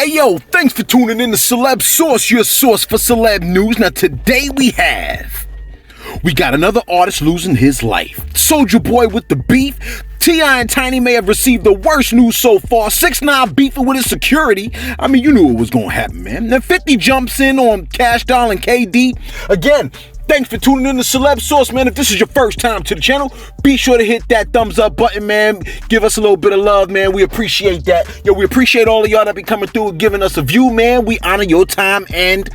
Hey yo, thanks for tuning in to Celebs Source, your source for celeb news. Now today we got another artist losing his life. Soulja Boy with the beef. T.I. and Tiny may have received the worst news so far. 6ix9ine beefing with his security. I mean, you knew it was gonna happen, man. Then 50 jumps in on Cash Doll and KD. Again, thanks for tuning in to Celebs Source, man. If this is your first time to the channel, be sure to hit that thumbs up button, man. Give us a little bit of love, man. We appreciate that. Yo, we appreciate all of y'all that be coming through and giving us a view, man. We honor your time and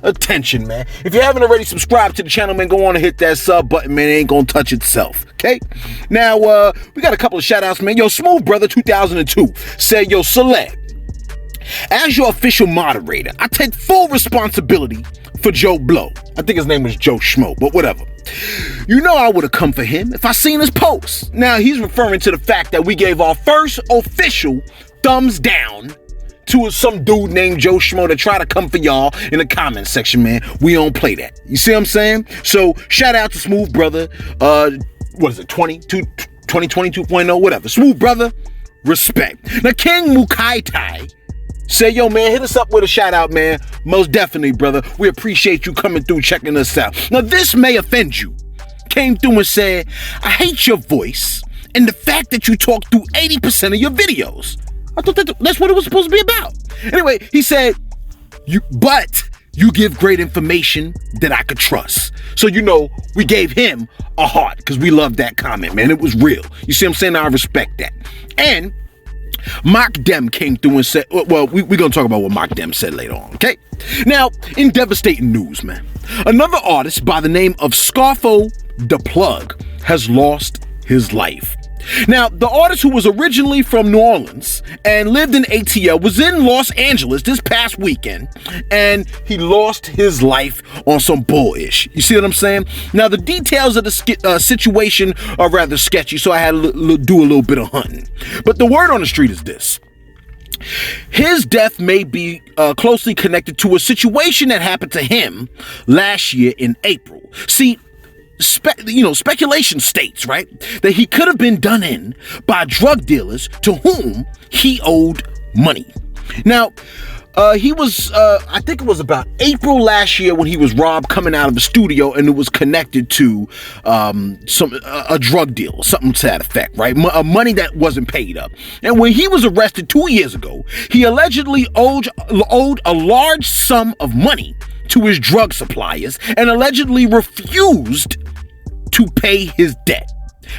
attention, man. If you haven't already subscribed to the channel, man, go on and hit that sub button, man. It ain't gonna touch itself, okay? Now, we got a couple of shout outs, man. Yo, Smooth Brother 2002 said, yo, Celeb, as your official moderator, I take full responsibility for Joe Blow. I think his name was Joe Schmo, but whatever. You know I would have come for him if I seen his post. Now, he's referring to the fact that we gave our first official thumbs down to some dude named Joe Schmo to try to come for y'all in the comment section, man. We don't play that. You see what I'm saying? So, shout out to Smooth Brother. What is it, 2022.0, whatever. Smooth Brother, respect. Now, King Mukaitai say, yo, man, hit us up with a shout out, man. Most definitely, brother. We appreciate you coming through, checking us out. Now, this may offend you. Came through and said, I hate your voice and the fact that you talk through 80% of your videos. I thought that's what it was supposed to be about. Anyway, he said, but you give great information that I could trust. So, you know, we gave him a heart because we loved that comment, man. It was real. You see what I'm saying? I respect that. And Mock Dem came through and said, well, we're going to talk about what Mock Dem said later on, okay? Now, in devastating news, man, another artist by the name of Scarfo the Plug has lost his life. Now, the artist, who was originally from New Orleans and lived in ATL, was in Los Angeles this past weekend, and he lost his life on some bullish. You see what I'm saying? Now, the details of the situation are rather sketchy, so I had to do a little bit of hunting. But the word on the street is this. His death may be closely connected to a situation that happened to him last year in April. See, speculation states, right, that he could have been done in by drug dealers to whom he owed money. Now, he was, I think it was about April last year when he was robbed coming out of the studio, and it was connected to a drug deal, something to that effect, right? Money that wasn't paid up. And when he was arrested 2 years ago, he allegedly owed a large sum of money to his drug suppliers and allegedly refused to pay his debt.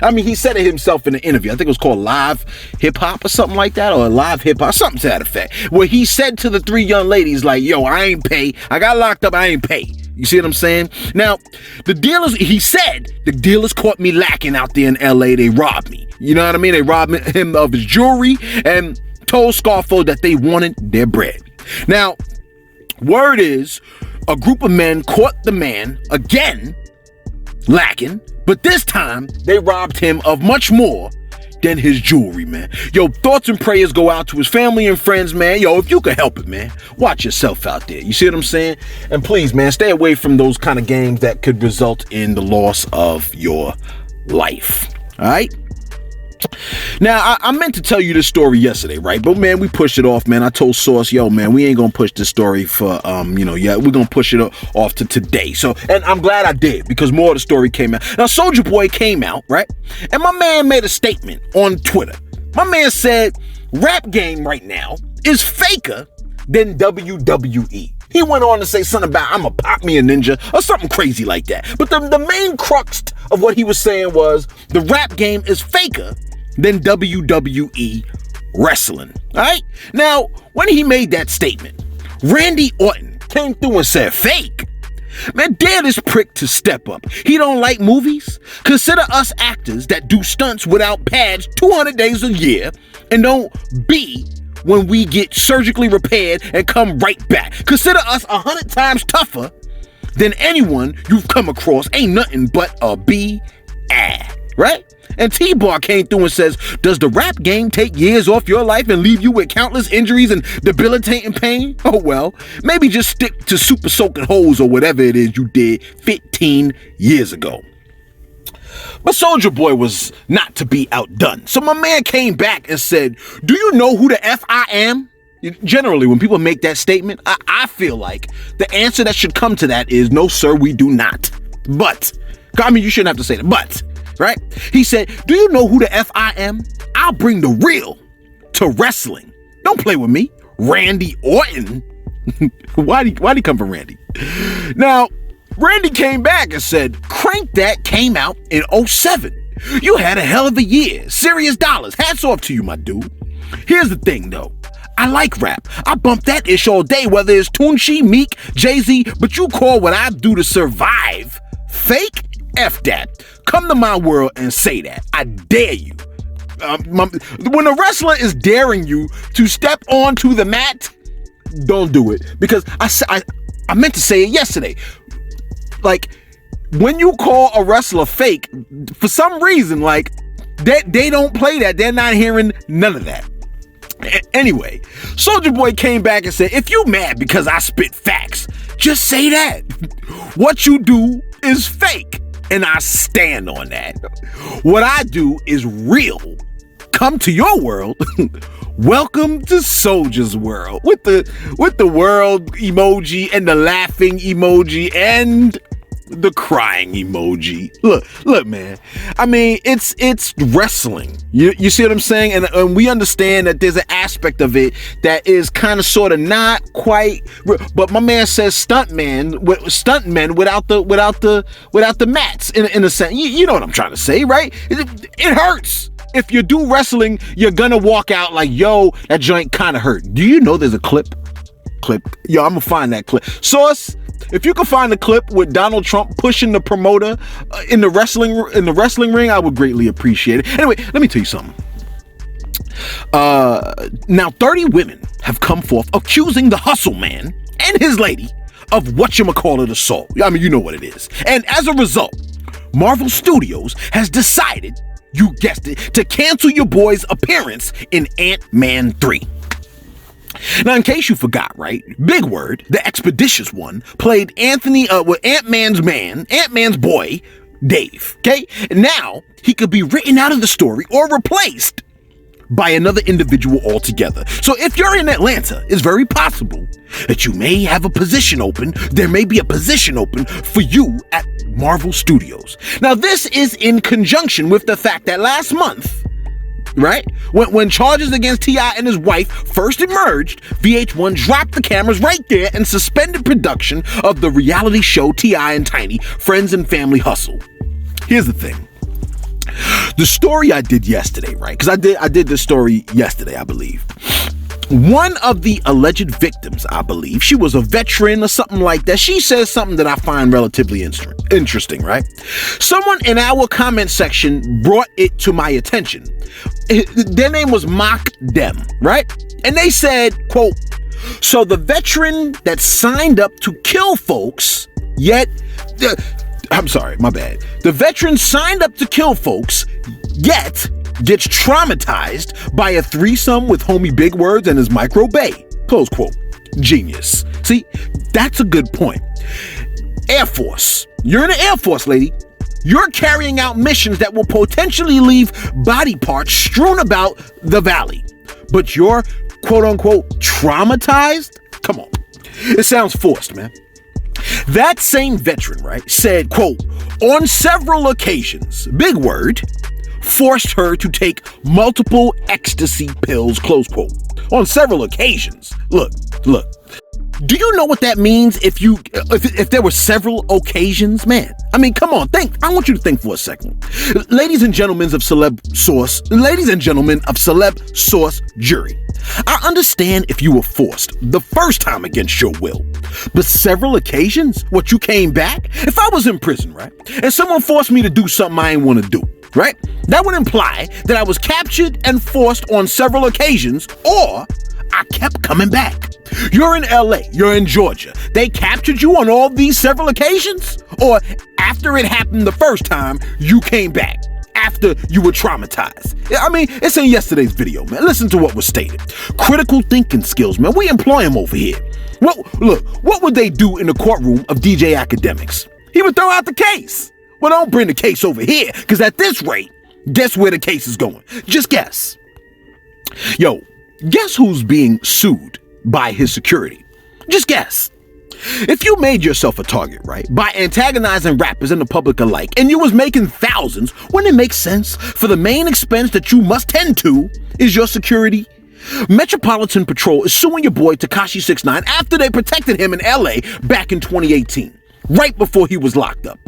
I mean, he said it himself in an interview. I think it was called Live Hip Hop or something like that, or Live Hip Hop, something to that effect, where he said to the three young ladies, like, yo, I ain't pay. I got locked up. I ain't pay. You see what I'm saying? Now, he said, the dealers caught me lacking out there in LA. They robbed me. You know what I mean? They robbed him of his jewelry and told Scarfo that they wanted their bread. Now, word is, a group of men caught the man again lacking, but this time they robbed him of much more than his jewelry, man. Yo, thoughts and prayers go out to his family and friends, man. Yo, if you can help it, man, watch yourself out there. You see what I'm saying? And please, man, stay away from those kind of games that could result in the loss of your life. All right? Now, I meant to tell you this story yesterday, right? But, man, we pushed it off, man. I told Source, yo, man, we ain't gonna push this story for, we're gonna push it off to today. So, and I'm glad I did, because more of the story came out. Now, Soulja Boy came out, right? And my man made a statement on Twitter. My man said, rap game right now is faker than WWE. He went on to say something about, I'ma pop me a ninja, or something crazy like that. But the main crux of what he was saying was, the rap game is faker than WWE wrestling. All right? Now, when he made that statement, Randy Orton came through and said, fake? Man, dare this prick to step up. He don't like movies? Consider us actors that do stunts without pads 200 days a year and don't be when we get surgically repaired and come right back. Consider us 100 times tougher than anyone you've come across. Ain't nothing but a right? And T-Bar came through and says, does the rap game take years off your life and leave you with countless injuries and debilitating pain? Oh well, maybe just stick to super soaking holes or whatever it is you did 15 years ago. But Soulja Boy was not to be outdone. So my man came back and said, do you know who the F I am? Generally, when people make that statement, I feel like the answer that should come to that is, no, sir, we do not. But, I mean, you shouldn't have to say that, but, right? He said, do you know who the F I am? I'll bring the real to wrestling. Don't play with me. Randy Orton. Why'd he come from Randy? Now, Randy came back and said, Crank That came out in 2007. You had a hell of a year. Serious dollars. Hats off to you, my dude. Here's the thing, though. I like rap. I bump that ish all day, whether it's Tunchi, Meek, Jay-Z, but you call what I do to survive fake? F that. Come to my world and say that. I dare you. When a wrestler is daring you to step onto the mat, don't do it. Because I meant to say it yesterday. Like, when you call a wrestler fake, for some reason, like, they don't play that. They're not hearing none of that. Anyway, Soulja Boy came back and said, if you mad because I spit facts, just say that. What you do is fake, and I stand on that. What I do is real. Come to your world. Welcome to Soulja's world. With the world emoji and the laughing emoji and the crying emoji. Look, man. I mean, it's wrestling. You see what I'm saying? And we understand that there's an aspect of it that is kind of sort of not quite. But my man says stuntmen without the mats in a sense. You know what I'm trying to say, right? It hurts. If you do wrestling, you're gonna walk out like, yo, that joint kind of hurt. Do you know there's a clip? Yo, I'm gonna find that clip. Source, if you can find the clip with Donald Trump pushing the promoter in the wrestling ring, I would greatly appreciate it. Anyway, let me tell you something. Now 30 women have come forth accusing the Hustle Man and his lady of whatchamacallit assault. I mean, you know what it is. And as a result, Marvel Studios has decided, you guessed it, to cancel your boy's appearance in Ant-Man 3. Now, in case you forgot, right, Big Word, the expeditious one, played Ant-Man's boy, Dave, okay? And now, he could be written out of the story or replaced by another individual altogether. So if you're in Atlanta, it's very possible that you may have a position open. There may be a position open for you at Marvel Studios. Now, this is in conjunction with the fact that last month, right, when charges against T.I. and his wife first emerged, VH1 dropped the cameras right there and suspended production of the reality show T.I. and Tiny, Friends and Family Hustle. Here's the thing. The story I did yesterday, right? Because I did this story yesterday, I believe. One of the alleged victims, I believe, she was a veteran or something like that. She says something that I find relatively interesting, right? Someone in our comment section brought it to my attention. Their name was Mock Dem, right? And they said, quote, so the veteran that signed up to kill folks, yet... I'm sorry, my bad. The veteran signed up to kill folks, yet gets traumatized by a threesome with homie Big Words and his micro bae. Close quote. Genius. See, that's a good point. Air Force. You're in the Air Force, lady. You're carrying out missions that will potentially leave body parts strewn about the valley. But you're, quote unquote, traumatized? Come on. It sounds forced, man. That same veteran, right, said, quote, on several occasions, Big Word forced her to take multiple ecstasy pills, close quote. On several occasions. Look. Do you know what that means if there were several occasions, man? I mean, come on, I want you to think for a second. Ladies and gentlemen of Celebs Source jury, I understand if you were forced the first time against your will, but several occasions? What, you came back? If I was in prison, right, and someone forced me to do something I didn't want to do, right, that would imply that I was captured and forced on several occasions, or I kept coming back. You're in LA, you're in Georgia. They captured you on all these several occasions? Or after it happened the first time, you came back after you were traumatized? I mean, it's in yesterday's video, man. Listen to what was stated. Critical thinking skills, man. We employ them over here. What would they do in the courtroom of DJ Academics? He would throw out the case. Well, don't bring the case over here, because at this rate, guess where the case is going? Just guess. Yo, Guess who's being sued by his security? Just guess. If you made yourself a target, right, by antagonizing rappers and the public alike, and you was making thousands, wouldn't it make sense for the main expense that you must tend to is your security? Metropolitan Patrol is suing your boy Tekashi 6ix9ine after they protected him in LA back in 2018, right before he was locked up.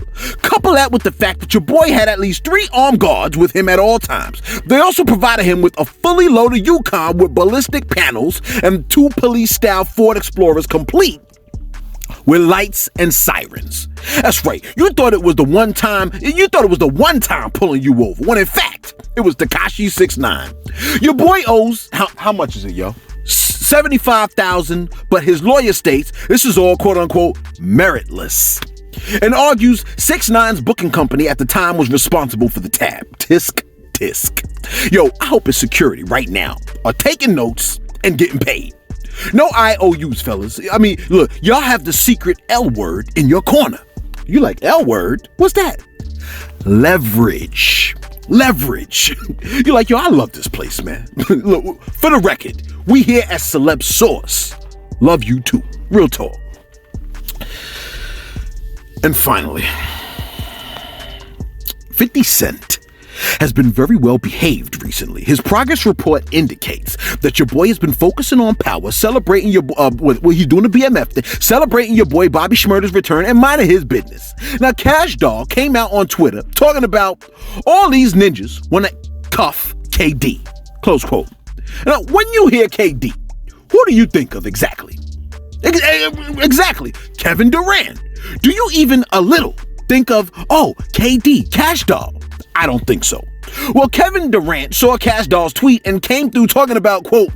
Couple that with the fact that your boy had at least 3 armed guards with him at all times. They also provided him with a fully loaded Yukon with ballistic panels and 2 police-style Ford Explorers complete with lights and sirens. That's right. You thought it was the one time pulling you over, when in fact, it was Tekashi 6ix9ine. Your boy owes, how much is it, yo? $75,000, but his lawyer states this is all quote unquote meritless, and argues 6ix9ine's booking company at the time was responsible for the tab. Tisk, tisk. Yo, I hope his security right now are taking notes and getting paid. No IOUs, fellas. I mean, look, y'all have the secret L word in your corner. You like L word? What's that? Leverage. You're like, yo, I love this place, man. Look, for the record, we here at Celebs Source love you too. Real talk. And finally, 50 Cent has been very well behaved recently. His progress report indicates that your boy has been focusing on power, celebrating your he's doing a BMF thing, celebrating your boy Bobby Shmurda's return, and minding his business. Now, Cash Doll came out on Twitter talking about all these ninjas want to cuff KD. Close quote. Now, when you hear KD, who do you think of exactly? Exactly, Kevin Durant. Do you even a little think of, oh, KD, Cash Doll? I don't think so. Well, Kevin Durant saw Cash Doll's tweet and came through talking about, quote,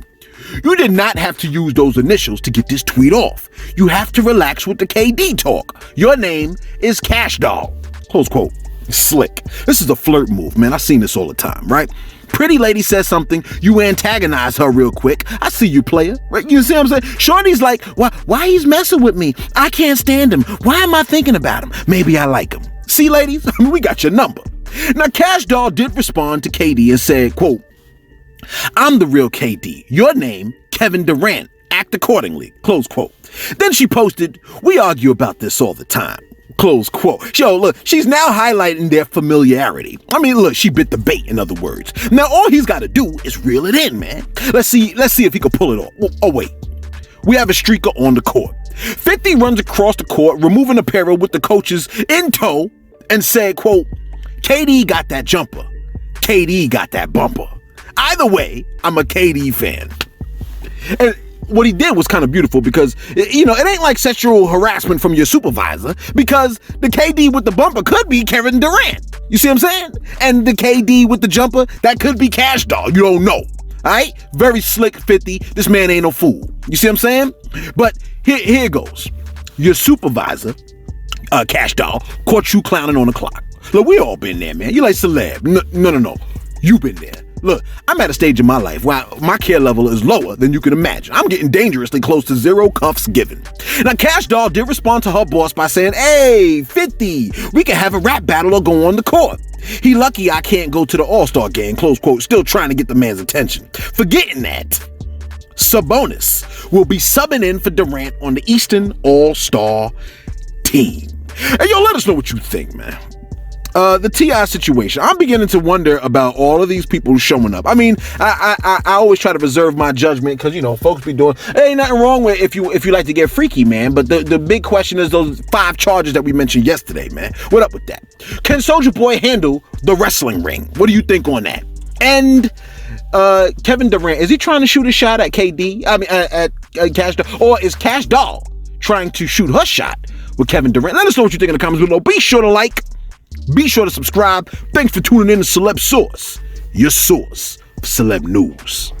you did not have to use those initials to get this tweet off. You have to relax with the KD talk. Your name is Cash Doll. Close quote. Slick. This is a flirt move, man. I've seen this all the time, right? Pretty lady says something, you antagonize her real quick. I see you, player. Right? You see what I'm saying? Shorty's like, why he's messing with me? I can't stand him. Why am I thinking about him? Maybe I like him. See, ladies? I mean, we got your number. Now, Cash Doll did respond to KD and said, quote, I'm the real KD. Your name, Kevin Durant. Act accordingly. Close quote. Then she posted, we argue about this all the time. Close quote. Yo, look, she's now highlighting their familiarity. I mean, look, she bit the bait, in other words. Now, all he's got to do is reel it in, man. Let's see if he can pull it off. Oh, wait. We have a streaker on the court. 50 runs across the court, removing apparel with the coaches in tow, and said, quote, KD got that jumper. KD got that bumper. Either way, I'm a KD fan. And what he did was kind of beautiful because, you know, it ain't like sexual harassment from your supervisor, because the KD with the bumper could be Kevin Durant. You see what I'm saying? And the KD with the jumper, that could be Cash Doll. You don't know. All right? Very slick 50. This man ain't no fool. You see what I'm saying? But here goes. Your supervisor, Cash Doll, caught you clowning on the clock. Look, we all been there, man. You like celeb. No. You been there. Look, I'm at a stage in my life where my care level is lower than you can imagine. I'm getting dangerously close to 0 cuffs given. Now, Cash Doll did respond to her boss by saying, hey, 50, we can have a rap battle or go on the court. He lucky I can't go to the All-Star game, close quote, still trying to get the man's attention. Forgetting that, Sabonis will be subbing in for Durant on the Eastern All-Star team. Hey, yo, let us know what you think, man. The T.I. situation. I'm beginning to wonder about all of these people showing up. I mean, I always try to reserve my judgment because, you know, folks be doing, ain't nothing wrong with if you like to get freaky, man. But the big question is those 5 charges that we mentioned yesterday, man. What up with that? Can Soulja Boy handle the wrestling ring? What do you think on that? And Kevin Durant, is he trying to shoot a shot at KD? I mean, at Cash Doll? Or is Cash Doll trying to shoot her shot with Kevin Durant? Let us know what you think in the comments below. Be sure to like. Be sure to subscribe. Thanks for tuning in to Celebs Source, your source for celeb news.